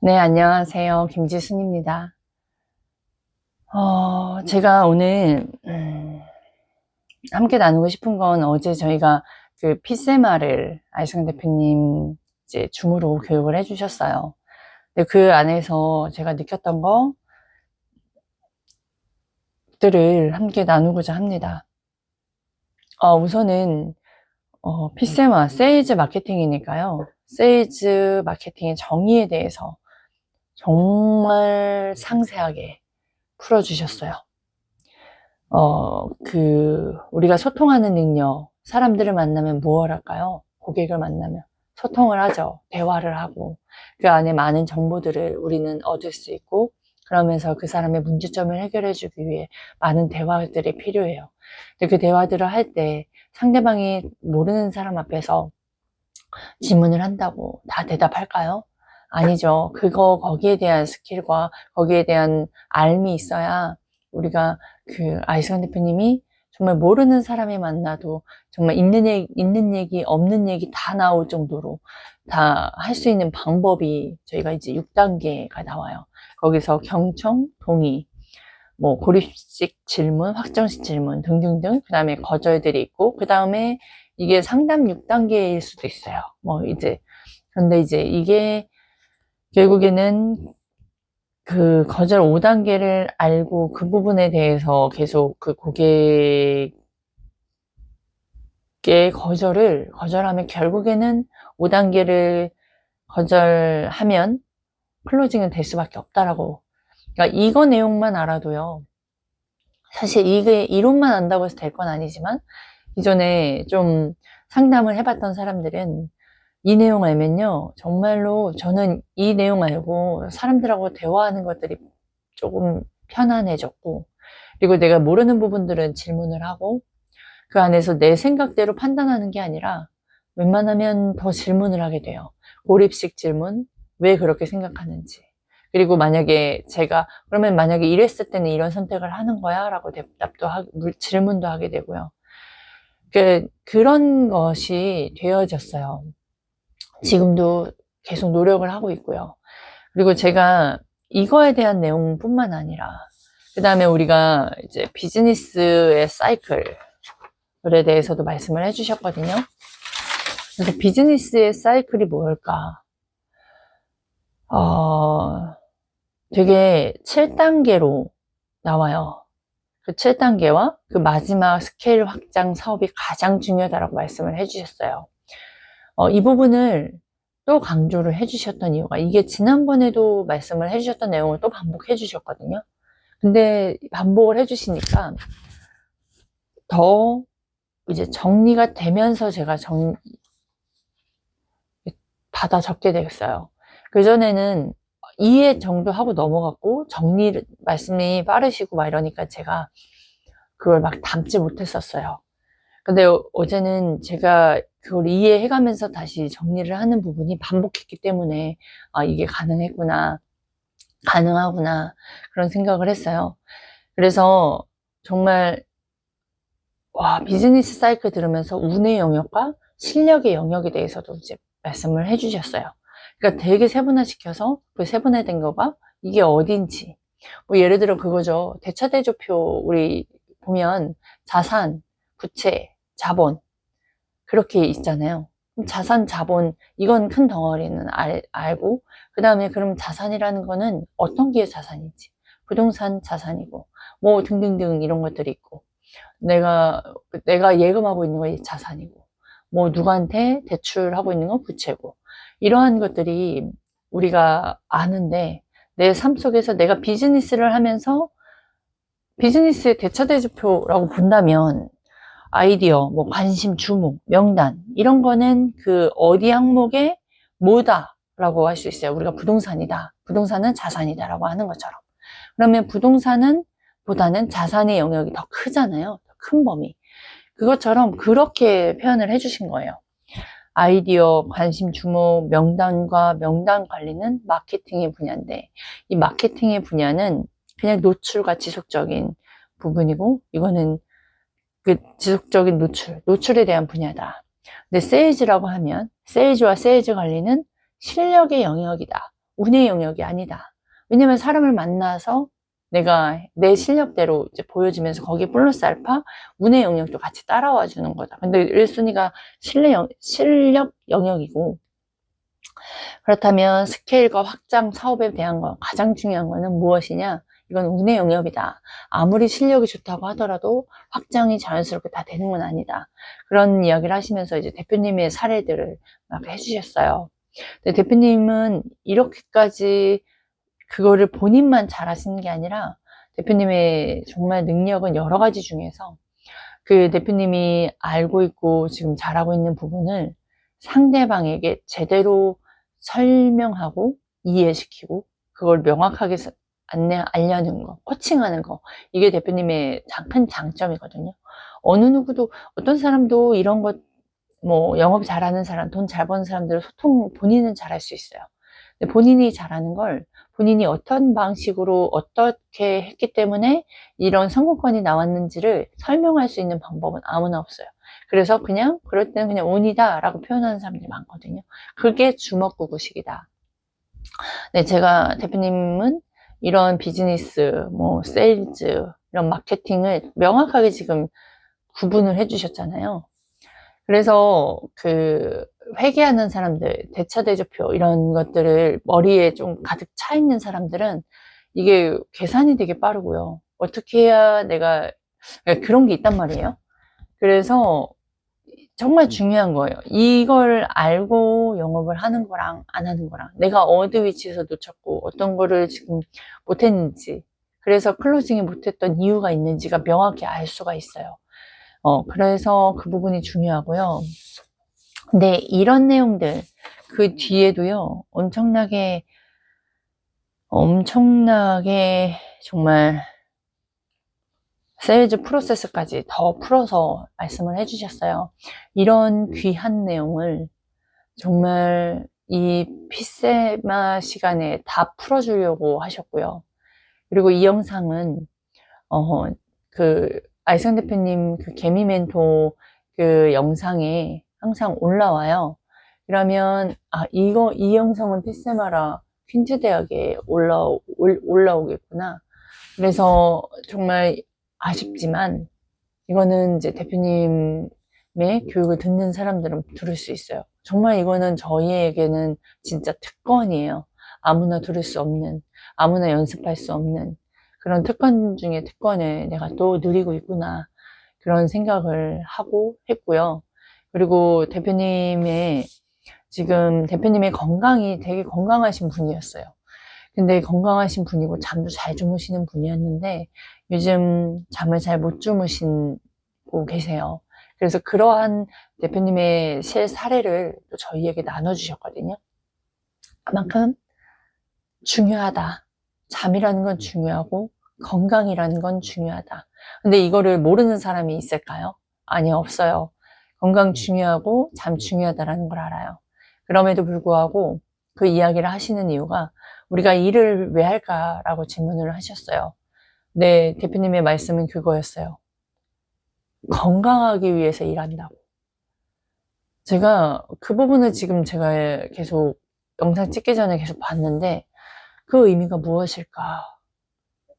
네, 안녕하세요. 김지순입니다. 제가 오늘, 함께 나누고 싶은 건 어제 저희가 그 피세마를 아이승 대표님 이제 줌으로 교육을 해주셨어요. 근데 그 안에서 제가 느꼈던 것들을 함께 나누고자 합니다. 우선은, 피세마, 세일즈 마케팅이니까요. 세일즈 마케팅의 정의에 대해서 정말 상세하게 풀어주셨어요. 우리가 소통하는 능력, 사람들을 만나면 무엇 할까요? 고객을 만나면 소통을 하죠. 대화를 하고, 그 안에 많은 정보들을 우리는 얻을 수 있고, 그러면서 그 사람의 문제점을 해결해 주기 위해 많은 대화들이 필요해요. 근데 그 대화들을 할 때 상대방이 모르는 사람 앞에서 질문을 한다고 다 대답할까요? 아니죠. 거기에 대한 스킬과 거기에 대한 알미 있어야 우리가 아이승환 대표님이 정말 모르는 사람이 만나도 정말 있는 얘기, 없는 얘기 다 나올 정도로 다 할 수 있는 방법이 저희가 이제 6단계가 나와요. 거기서 경청, 동의, 뭐 고립식 질문, 확정식 질문 등등등, 그 다음에 거절들이 있고, 그 다음에 이게 상담 6단계일 수도 있어요. 근데 이제 이게 결국에는 그 거절 5단계를 알고 그 부분에 대해서 계속 그 고객의 거절하면 결국에는 5단계를 거절하면 클로징은 될 수밖에 없다라고. 그러니까 이거 내용만 알아도요. 사실 이게 이론만 안다고 해서 될 건 아니지만 이전에 좀 상담을 해봤던 사람들은 이 내용 알면요, 정말로 저는 이 내용 알고 사람들하고 대화하는 것들이 조금 편안해졌고, 그리고 내가 모르는 부분들은 질문을 하고, 그 안에서 내 생각대로 판단하는 게 아니라 웬만하면 더 질문을 하게 돼요. 고립식 질문, 왜 그렇게 생각하는지. 그리고 그러면 만약에 이랬을 때는 이런 선택을 하는 거야? 라고 질문도 하게 되고요. 그런 것이 되어졌어요. 지금도 계속 노력을 하고 있고요. 그리고 제가 이거에 대한 내용뿐만 아니라, 그 다음에 우리가 이제 비즈니스의 사이클에 대해서도 말씀을 해주셨거든요. 그래서 비즈니스의 사이클이 뭘까? 되게 7단계로 나와요. 그 7단계와 그 마지막 스케일 확장 사업이 가장 중요하다고 말씀을 해주셨어요. 이 부분을 또 강조를 해주셨던 이유가, 이게 지난번에도 말씀을 해주셨던 내용을 또 반복해 주셨거든요. 근데 반복을 해주시니까 더 이제 정리가 되면서 제가 받아 적게 되겠어요. 그전에는 이해 정도 하고 넘어갔고, 말씀이 빠르시고 막 이러니까 제가 그걸 막 담지 못했었어요. 근데 어제는 제가 그걸 이해해가면서 다시 정리를 하는 부분이 반복했기 때문에, 이게 가능하구나, 그런 생각을 했어요. 그래서 정말, 비즈니스 사이클 들으면서 운의 영역과 실력의 영역에 대해서도 이제 말씀을 해주셨어요. 그러니까 되게 세분화시켜서 그 세분화된 거가 이게 어딘지, 뭐 예를 들어 그거죠. 대차대조표 우리 보면 자산, 부채, 자본 그렇게 있잖아요. 그럼 자산, 자본, 이건 큰 덩어리는 알고, 그 다음에 그럼 자산이라는 거는 어떤 게 자산인지, 부동산 자산이고, 뭐 등등등 이런 것들이 있고, 내가 예금하고 있는 거 자산이고, 뭐 누구한테 대출하고 있는 건 부채고, 이러한 것들이 우리가 아는데, 내 삶 속에서 내가 비즈니스를 하면서 비즈니스의 대차대조표라고 본다면, 아이디어, 뭐 관심, 주목, 명단 이런 거는 그 어디 항목에 뭐다라고 할 수 있어요. 우리가 부동산이다, 부동산은 자산이다라고 하는 것처럼. 그러면 부동산은 보다는 자산의 영역이 더 크잖아요. 더 큰 범위. 그것처럼 그렇게 표현을 해주신 거예요. 아이디어, 관심, 주목, 명단과 명단 관리는 마케팅의 분야인데, 이 마케팅의 분야는 그냥 노출과 지속적인 부분이고, 이거는 그 지속적인 노출에 대한 분야다. 근데 세일즈라고 하면 세일즈와 세일즈 관리는 실력의 영역이다. 운의 영역이 아니다. 왜냐면 사람을 만나서 내가 내 실력대로 이제 보여지면서 거기에 플러스 알파 운의 영역도 같이 따라와 주는 거다. 근데 1순위가 실력 영역이고, 그렇다면 스케일과 확장 사업에 대한 거 가장 중요한 거는 무엇이냐? 이건 운의 영역이다. 아무리 실력이 좋다고 하더라도 확장이 자연스럽게 다 되는 건 아니다. 그런 이야기를 하시면서 이제 대표님의 사례들을 막 해주셨어요. 근데 대표님은 이렇게까지 그거를 본인만 잘하시는 게 아니라 대표님의 정말 능력은 여러 가지 중에서 그 대표님이 알고 있고 지금 잘하고 있는 부분을 상대방에게 제대로 설명하고 이해시키고 그걸 명확하게 알려는 거, 코칭하는 거, 이게 대표님의 큰 장점이거든요. 어느 누구도, 어떤 사람도 이런 것, 뭐 영업 잘하는 사람, 돈 잘 버는 사람들 소통 본인은 잘할 수 있어요. 근데 본인이 잘하는 걸 본인이 어떤 방식으로 어떻게 했기 때문에 이런 성공권이 나왔는지를 설명할 수 있는 방법은 아무나 없어요. 그래서 그냥 그럴 때는 그냥 운이다 라고 표현하는 사람들이 많거든요. 그게 주먹구구식이다. 네, 제가 대표님은 이런 비즈니스, 뭐 세일즈, 이런 마케팅을 명확하게 지금 구분을 해주셨잖아요. 그래서 그 회계하는 사람들, 대차대조표 이런 것들을 머리에 좀 가득 차 있는 사람들은 이게 계산이 되게 빠르고요. 어떻게 해야 내가 그런 게 있단 말이에요. 그래서 정말 중요한 거예요. 이걸 알고 영업을 하는 거랑 안 하는 거랑 내가 어디 위치에서 놓쳤고 어떤 거를 지금 못했는지, 그래서 클로징이 못했던 이유가 있는지가 명확히 알 수가 있어요. 그래서 그 부분이 중요하고요. 근데 이런 내용들 그 뒤에도요, 엄청나게 정말 세일즈 프로세스까지 더 풀어서 말씀을 해주셨어요. 이런 귀한 내용을 정말 이 피세마 시간에 다 풀어주려고 하셨고요. 그리고 이 영상은 아이성 대표님 그 개미 멘토 그 영상에 항상 올라와요. 그러면 이 영상은 피세마라 퀸즈 대학에 올라오겠구나. 그래서 정말 아쉽지만 이거는 이제 대표님의 교육을 듣는 사람들은 들을 수 있어요. 정말 이거는 저희에게는 진짜 특권이에요. 아무나 들을 수 없는, 아무나 연습할 수 없는 그런 특권 중에 특권을 내가 또 누리고 있구나, 그런 생각을 하고 했고요. 그리고 지금 대표님의 건강이 되게 건강하신 분이었어요. 근데 건강하신 분이고 잠도 잘 주무시는 분이었는데 요즘 잠을 잘 못 주무시고 계세요. 그래서 그러한 대표님의 사례를 또 저희에게 나눠주셨거든요. 그만큼 중요하다. 잠이라는 건 중요하고 건강이라는 건 중요하다. 근데 이거를 모르는 사람이 있을까요? 아니, 없어요. 건강 중요하고 잠 중요하다라는 걸 알아요. 그럼에도 불구하고 그 이야기를 하시는 이유가 우리가 일을 왜 할까라고 질문을 하셨어요. 네, 대표님의 말씀은 그거였어요. 건강하기 위해서 일한다고. 제가 그 부분을 지금 제가 계속 영상 찍기 전에 계속 봤는데 그 의미가 무엇일까?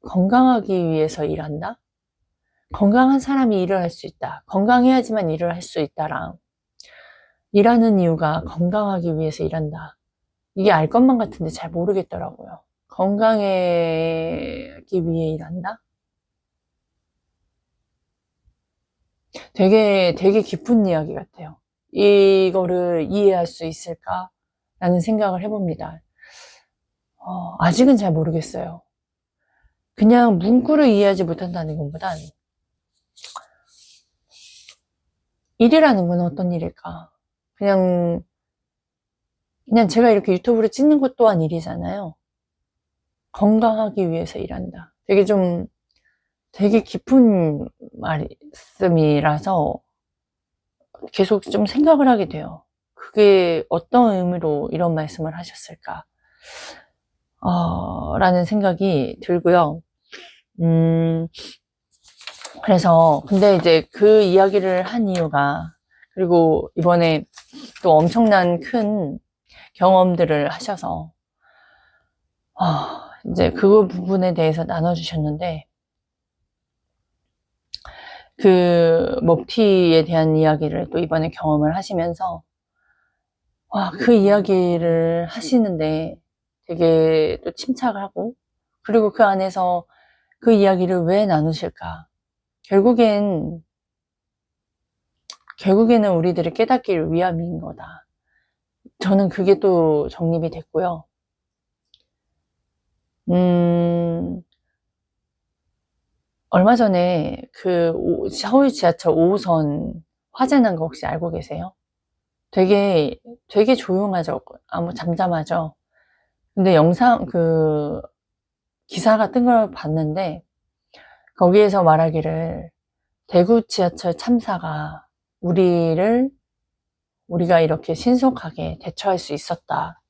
건강하기 위해서 일한다? 건강한 사람이 일을 할 수 있다. 건강해야지만 일을 할 수 있다랑 일하는 이유가 건강하기 위해서 일한다. 이게 알 것만 같은데 잘 모르겠더라고요. 건강하기 위해 일한다? 되게 깊은 이야기 같아요. 이거를 이해할 수 있을까? 라는 생각을 해봅니다. 아직은 잘 모르겠어요. 그냥 문구를 이해하지 못한다는 것보단 일이라는 건 어떤 일일까? 그냥 제가 이렇게 유튜브를 찍는 것 또한 일이잖아요. 건강하기 위해서 일한다. 되게 깊은 말씀이라서 계속 좀 생각을 하게 돼요. 그게 어떤 의미로 이런 말씀을 하셨을까? 라는 생각이 들고요. 그래서, 근데 이제 그 이야기를 한 이유가, 그리고 이번에 또 엄청난 큰 경험들을 하셔서, 이제 그 부분에 대해서 나눠주셨는데, 그 먹튀에 대한 이야기를 또 이번에 경험을 하시면서, 그 이야기를 하시는데 되게 또 침착하고, 그리고 그 안에서 그 이야기를 왜 나누실까? 결국에는 우리들이 깨닫기를 위함인 거다. 저는 그게 또 정립이 됐고요. 얼마 전에 그 서울 지하철 5호선 화재 난 거 혹시 알고 계세요? 되게 조용하죠. 잠잠하죠. 근데 기사가 뜬 걸 봤는데, 거기에서 말하기를 대구 지하철 참사가 우리가 이렇게 신속하게 대처할 수 있었다.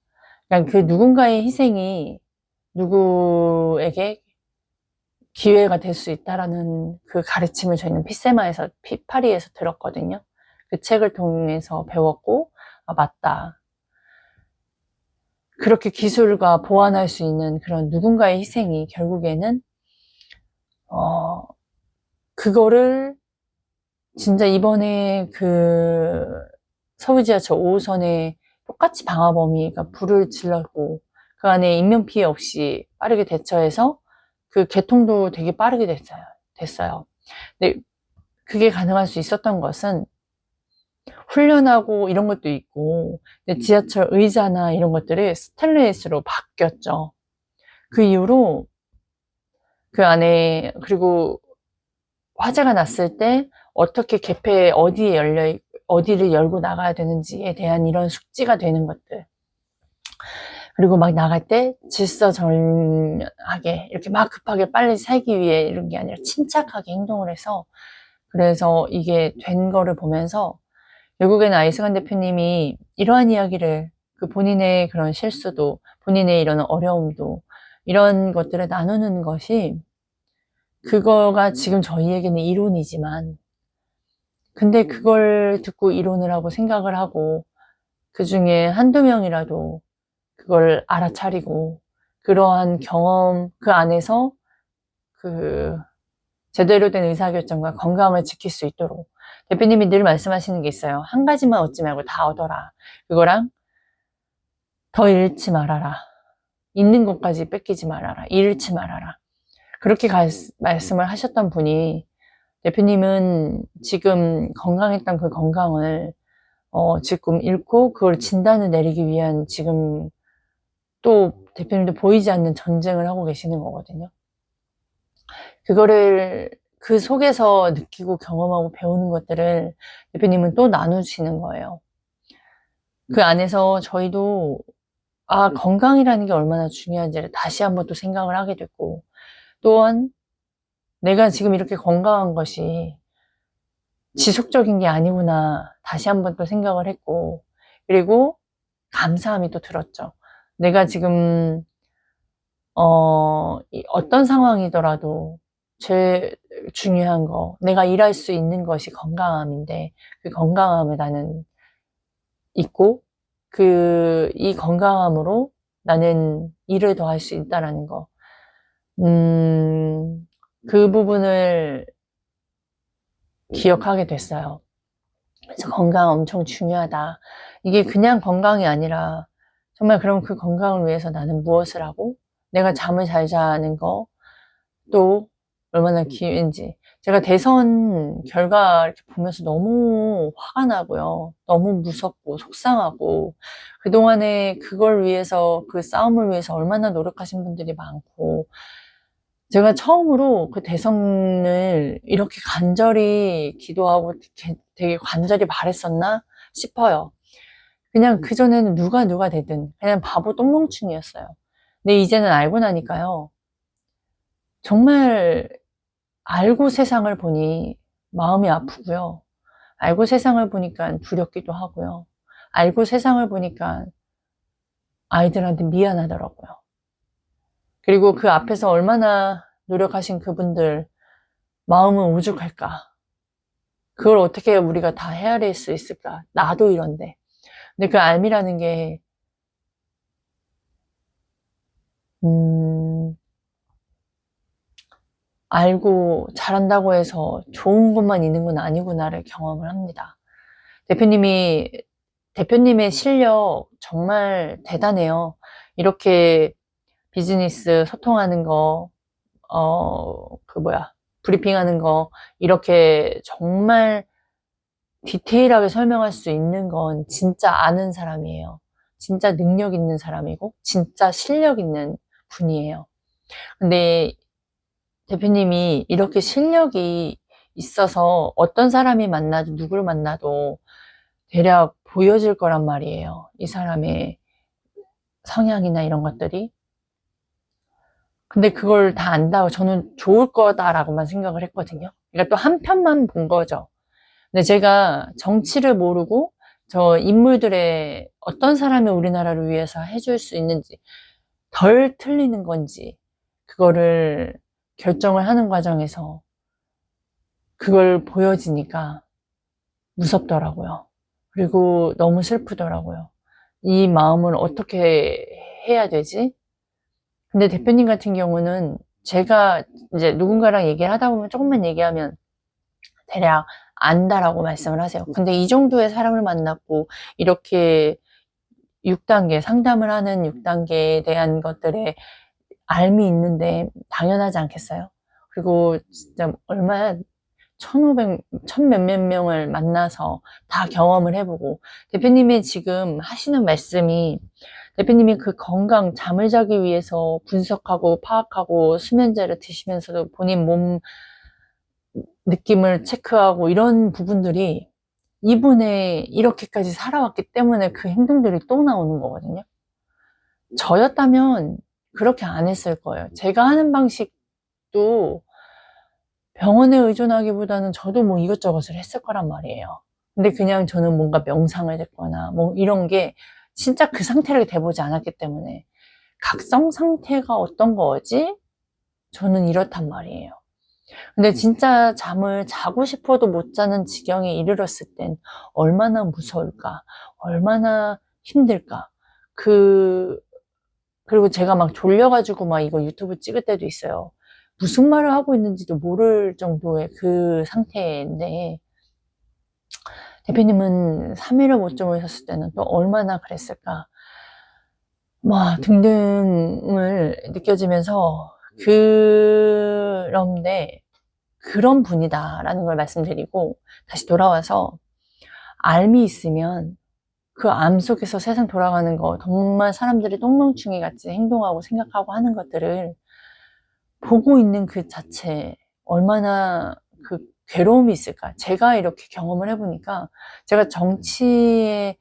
그러니까 그 누군가의 희생이 누구에게 기회가 될 수 있다라는 그 가르침을 저희는 파리에서 들었거든요. 그 책을 통해서 배웠고, 맞다. 그렇게 기술과 보완할 수 있는 그런 누군가의 희생이 결국에는, 그거를 진짜 이번에 그 서울 지하철 5호선에 똑같이 방화범위가 불을 질렀고, 그 안에 인명피해 없이 빠르게 대처해서 그 개통도 되게 빠르게 됐어요. 근데 그게 가능할 수 있었던 것은 훈련하고 이런 것도 있고, 근데 지하철 의자나 이런 것들이 스테인리스로 바뀌었죠. 그 이후로 그 안에, 그리고 화재가 났을 때 어떻게 어디를 열고 나가야 되는지에 대한 이런 숙지가 되는 것들. 그리고 막 나갈 때 질서정연하게 이렇게 막 급하게 빨리 살기 위해 이런 게 아니라 침착하게 행동을 해서, 그래서 이게 된 거를 보면서 결국에는 아이스간 대표님이 이러한 이야기를, 그 본인의 그런 실수도, 본인의 이런 어려움도, 이런 것들을 나누는 것이, 그거가 지금 저희에게는 이론이지만, 근데 그걸 듣고 이론을 하고 생각을 하고 그 중에 한두 명이라도 그걸 알아차리고 그러한 경험 그 안에서 그 제대로 된 의사결정과 건강을 지킬 수 있도록, 대표님이 늘 말씀하시는 게 있어요. 한 가지만 얻지 말고 다 얻어라. 그거랑 더 잃지 말아라. 있는 것까지 뺏기지 말아라. 잃지 말아라. 그렇게 말씀을 하셨던 분이, 대표님은 지금 건강했던 그 건강을 지금 잃고 그걸 진단을 내리기 위한 지금 또 대표님도 보이지 않는 전쟁을 하고 계시는 거거든요. 그거를 그 속에서 느끼고 경험하고 배우는 것들을 대표님은 또 나누시는 거예요. 그 안에서 저희도 건강이라는 게 얼마나 중요한지를 다시 한번 또 생각을 하게 됐고, 또한 내가 지금 이렇게 건강한 것이 지속적인 게 아니구나 다시 한번 또 생각을 했고, 그리고 감사함이 또 들었죠. 내가 지금 어떤 상황이더라도 제일 중요한 거, 내가 일할 수 있는 것이 건강함인데, 그 건강함을 나는 있고, 이 건강함으로 나는 일을 더 할 수 있다라는 거. 그 부분을 기억하게 됐어요. 그래서 건강 엄청 중요하다. 이게 그냥 건강이 아니라, 정말 그럼 그 건강을 위해서 나는 무엇을 하고, 내가 잠을 잘 자는 거, 또 얼마나 기회인지. 제가 대선 결과 이렇게 보면서 너무 화가 나고요. 너무 무섭고 속상하고, 그동안에 그걸 위해서, 그 싸움을 위해서 얼마나 노력하신 분들이 많고, 제가 처음으로 그 대선을 이렇게 간절히 기도하고 되게 간절히 바랬었나 싶어요. 그냥 그전에는 누가 되든 그냥 바보 똥멍충이었어요. 근데 이제는 알고 나니까요. 정말 알고 세상을 보니 마음이 아프고요. 알고 세상을 보니까 두렵기도 하고요. 알고 세상을 보니까 아이들한테 미안하더라고요. 그리고 그 앞에서 얼마나 노력하신 그분들 마음은 오죽할까. 그걸 어떻게 우리가 다 헤아릴 수 있을까. 나도 이런데. 근데 그 알미라는 게 알고 잘한다고 해서 좋은 것만 있는 건 아니구나를 경험을 합니다. 대표님의 실력 정말 대단해요. 이렇게 비즈니스 소통하는 거, 브리핑하는 거, 이렇게 정말 디테일하게 설명할 수 있는 건 진짜 아는 사람이에요. 진짜 능력 있는 사람이고, 진짜 실력 있는 분이에요. 근데 대표님이 이렇게 실력이 있어서 어떤 사람이 만나도, 누구를 만나도 대략 보여질 거란 말이에요. 이 사람의 성향이나 이런 것들이. 근데 그걸 다 안다고 저는 좋을 거다라고만 생각을 했거든요. 그러니까 또 한 편만 본 거죠. 근데 제가 정치를 모르고 저 인물들의 어떤 사람이 우리나라를 위해서 해줄 수 있는지, 덜 틀리는 건지, 그거를 결정을 하는 과정에서 그걸 보여지니까 무섭더라고요. 그리고 너무 슬프더라고요. 이 마음을 어떻게 해야 되지? 근데 대표님 같은 경우는 제가 이제 누군가랑 얘기를 하다 보면 조금만 얘기하면 대략 안다라고 말씀을 하세요. 근데 이 정도의 사람을 만났고 이렇게 6단계, 상담을 하는 6단계에 대한 것들에 알미 있는데 당연하지 않겠어요? 그리고 진짜 얼마야, 1,500, 천 몇몇 명을 만나서 다 경험을 해보고, 대표님이 지금 하시는 말씀이, 대표님이 그 건강, 잠을 자기 위해서 분석하고 파악하고 수면제를 드시면서도 본인 몸 느낌을 체크하고 이런 부분들이 이분의 이렇게까지 살아왔기 때문에 그 행동들이 또 나오는 거거든요. 저였다면 그렇게 안 했을 거예요. 제가 하는 방식도 병원에 의존하기보다는 저도 뭐 이것저것을 했을 거란 말이에요. 근데 그냥 저는 뭔가 명상을 했거나 뭐 이런 게 진짜 그 상태를 돼보지 않았기 때문에 각성 상태가 어떤 거지? 저는 이렇단 말이에요. 근데 진짜 잠을 자고 싶어도 못 자는 지경에 이르렀을 땐 얼마나 무서울까? 얼마나 힘들까? 그리고 제가 막 졸려가지고 막 이거 유튜브 찍을 때도 있어요. 무슨 말을 하고 있는지도 모를 정도의 그 상태인데, 대표님은 3일을 못 주무셨을 때는 또 얼마나 그랬을까? 막 등등을 느껴지면서, 그런데 그런 분이다라는 걸 말씀드리고, 다시 돌아와서 암이 있으면 그 암 속에서 세상 돌아가는 거, 정말 사람들이 똥멍충이 같이 행동하고 생각하고 하는 것들을 보고 있는 그 자체, 얼마나 그 괴로움이 있을까. 제가 이렇게 경험을 해보니까, 제가 정치에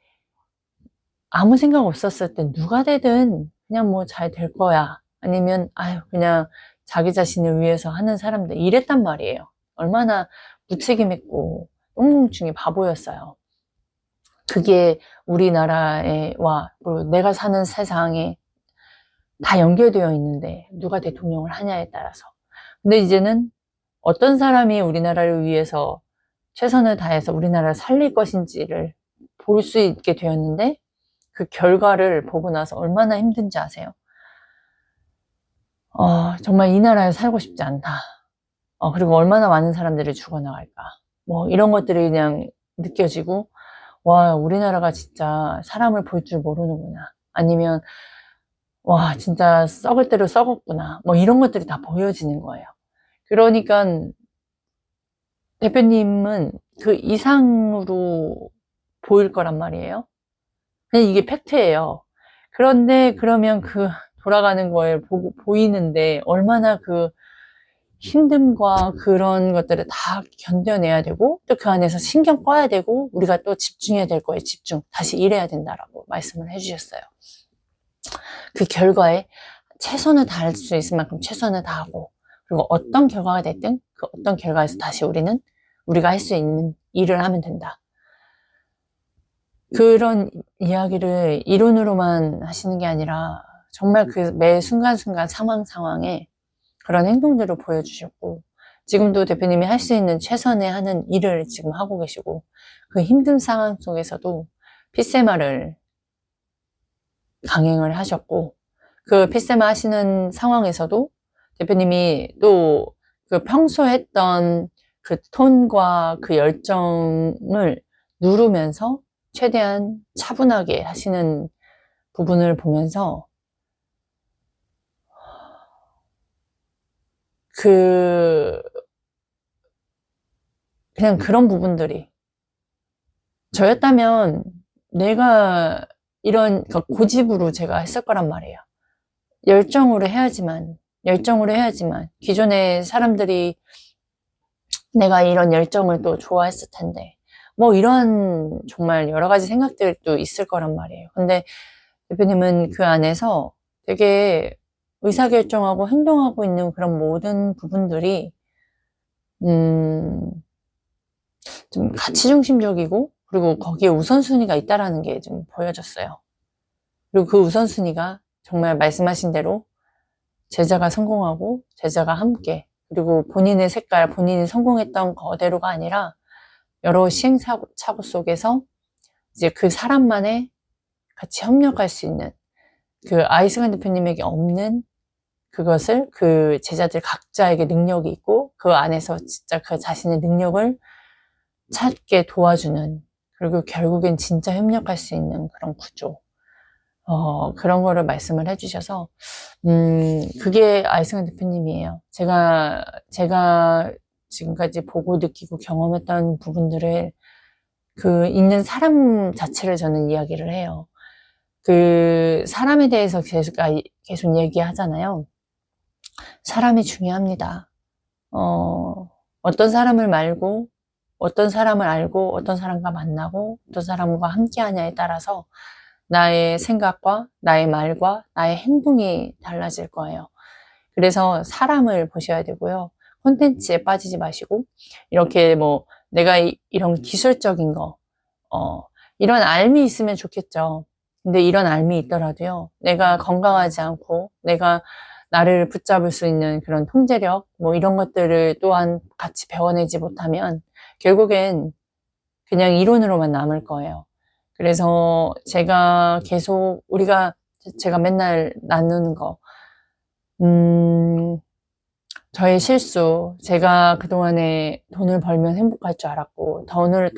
아무 생각 없었을 때 누가 되든 그냥 뭐 잘 될 거야, 아니면 아유 그냥 자기 자신을 위해서 하는 사람들, 이랬단 말이에요. 얼마나 무책임했고 똥멍충이 바보였어요. 그게 우리나라에와 그리고 내가 사는 세상에 다 연결되어 있는데, 누가 대통령을 하냐에 따라서. 근데 이제는 어떤 사람이 우리나라를 위해서 최선을 다해서 우리나라를 살릴 것인지를 볼 수 있게 되었는데, 그 결과를 보고 나서 얼마나 힘든지 아세요? 정말 이 나라에 살고 싶지 않다. 그리고 얼마나 많은 사람들이 죽어나갈까. 뭐 이런 것들이 그냥 느껴지고, 와, 우리나라가 진짜 사람을 볼 줄 모르는구나. 아니면 와, 진짜 썩을 대로 썩었구나. 뭐 이런 것들이 다 보여지는 거예요. 그러니까 대표님은 그 이상으로 보일 거란 말이에요. 그냥 이게 팩트예요. 그런데 그러면 그 돌아가는 거에 보이는데 얼마나 그 힘듦과 그런 것들을 다 견뎌내야 되고, 또 그 안에서 신경 꺼야 되고, 우리가 또 집중해야 될 거에 집중, 다시 일해야 된다라고 말씀을 해주셨어요. 그 결과에 최선을 다할 수 있을 만큼 최선을 다하고, 그리고 어떤 결과가 됐든 그 어떤 결과에서 다시 우리가 할 수 있는 일을 하면 된다. 그런 이야기를 이론으로만 하시는 게 아니라 정말 그 매 순간순간 상황에 그런 행동들을 보여주셨고, 지금도 대표님이 할 수 있는 최선의 하는 일을 지금 하고 계시고, 그 힘든 상황 속에서도 필세말을 강행을 하셨고, 그 필세마 하시는 상황에서도 대표님이 또 그 평소 했던 그 톤과 그 열정을 누르면서 최대한 차분하게 하시는 부분을 보면서 그냥 그런 부분들이 저였다면 내가 이런 그러니까 고집으로 제가 했을 거란 말이에요. 열정으로 해야지만 기존의 사람들이 내가 이런 열정을 또 좋아했을 텐데 뭐 이런 정말 여러 가지 생각들도 있을 거란 말이에요. 근데 대표님은 그 안에서 되게 의사결정하고 행동하고 있는 그런 모든 부분들이 좀 가치 중심적이고 그리고 거기에 우선순위가 있다라는 게 좀 보여졌어요. 그리고 그 우선순위가 정말 말씀하신 대로 제자가 성공하고 제자가 함께 그리고 본인의 색깔, 본인이 성공했던 거대로가 아니라 여러 시행착오 속에서 이제 그 사람만의 같이 협력할 수 있는 그 아이승환 대표님에게 없는 그것을 그 제자들 각자에게 능력이 있고 그 안에서 진짜 그 자신의 능력을 찾게 도와주는 그리고 결국엔 진짜 협력할 수 있는 그런 구조 그런 거를 말씀을 해주셔서 그게 아이승환 대표님이에요. 제가 지금까지 보고 느끼고 경험했던 부분들을 그 있는 사람 자체를 저는 이야기를 해요. 그 사람에 대해서 계속 얘기하잖아요. 사람이 중요합니다. 어떤 사람을 말고 어떤 사람을 알고 어떤 사람과 만나고 어떤 사람과 함께 하냐에 따라서 나의 생각과 나의 말과 나의 행동이 달라질 거예요. 그래서 사람을 보셔야 되고요. 콘텐츠에 빠지지 마시고 이렇게 뭐 내가 이런 기술적인 거 이런 알미 있으면 좋겠죠. 근데 이런 알미 있더라도요. 내가 건강하지 않고 내가 나를 붙잡을 수 있는 그런 통제력 뭐 이런 것들을 또한 같이 배워내지 못하면 결국엔 그냥 이론으로만 남을 거예요. 그래서 제가 계속 제가 맨날 나누는 거 저의 실수 제가 그동안에 돈을 벌면 행복할 줄 알았고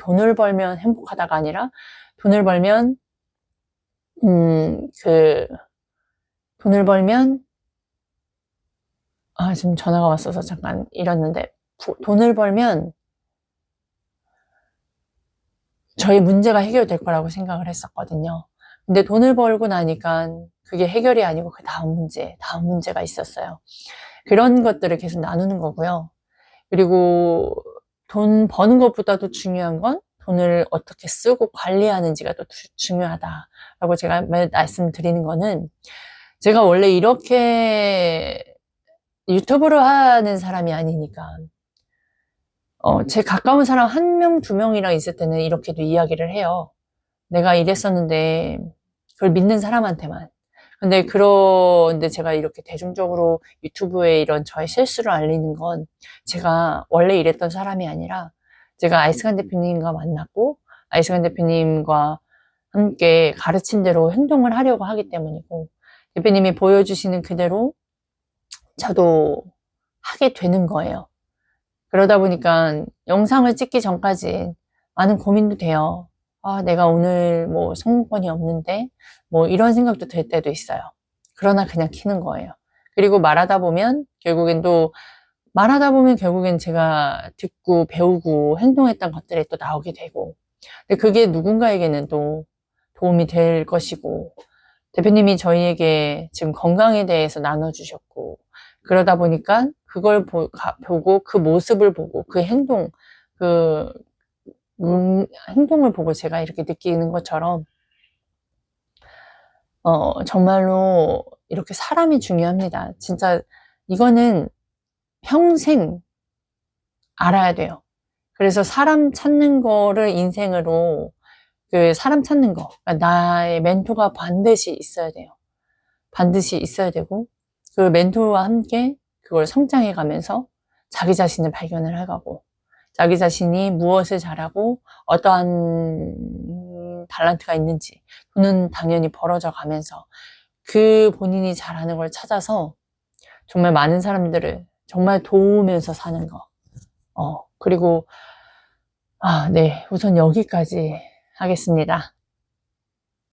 돈을 벌면 행복하다가 아니라 돈을 벌면 그 돈을 벌면 지금 전화가 왔어서 잠깐 잃었는데 돈을 벌면 저희 문제가 해결될 거라고 생각을 했었거든요. 근데 돈을 벌고 나니까 그게 해결이 아니고 그 다음 문제가 있었어요. 그런 것들을 계속 나누는 거고요. 그리고 돈 버는 것보다도 중요한 건 돈을 어떻게 쓰고 관리하는지가 더 중요하다라고 제가 말씀드리는 거는 제가 원래 이렇게 유튜브를 하는 사람이 아니니까 제 가까운 사람 한 명, 두 명이랑 있을 때는 이렇게도 이야기를 해요. 내가 이랬었는데 그걸 믿는 사람한테만. 그런데 제가 이렇게 대중적으로 유튜브에 이런 저의 실수를 알리는 건 제가 원래 이랬던 사람이 아니라 제가 아이승환 대표님과 만났고 아이승환 대표님과 함께 가르친 대로 행동을 하려고 하기 때문이고 대표님이 보여주시는 그대로 저도 하게 되는 거예요. 그러다 보니까 영상을 찍기 전까지 많은 고민도 돼요. 내가 오늘 뭐 성공권이 없는데 뭐 이런 생각도 들 때도 있어요. 그러나 그냥 키는 거예요. 그리고 말하다 보면 결국엔 제가 듣고 배우고 행동했던 것들이 또 나오게 되고 근데 그게 누군가에게는 또 도움이 될 것이고 대표님이 저희에게 지금 건강에 대해서 나눠주셨고 그러다 보니까 그걸 보고 그 모습을 보고 그 행동을 보고 제가 이렇게 느끼는 것처럼 정말로 이렇게 사람이 중요합니다. 진짜 이거는 평생 알아야 돼요. 그래서 사람 찾는 거를 인생으로 그 사람 찾는 거 그러니까 나의 멘토가 반드시 있어야 돼요. 반드시 있어야 되고 그 멘토와 함께 그걸 성장해 가면서 자기 자신을 발견을 해가고 자기 자신이 무엇을 잘하고 어떠한 달란트가 있는지 돈은 당연히 벌어져 가면서 그 본인이 잘하는 걸 찾아서 정말 많은 사람들을 정말 도우면서 사는 거. 그리고, 네. 우선 여기까지 하겠습니다.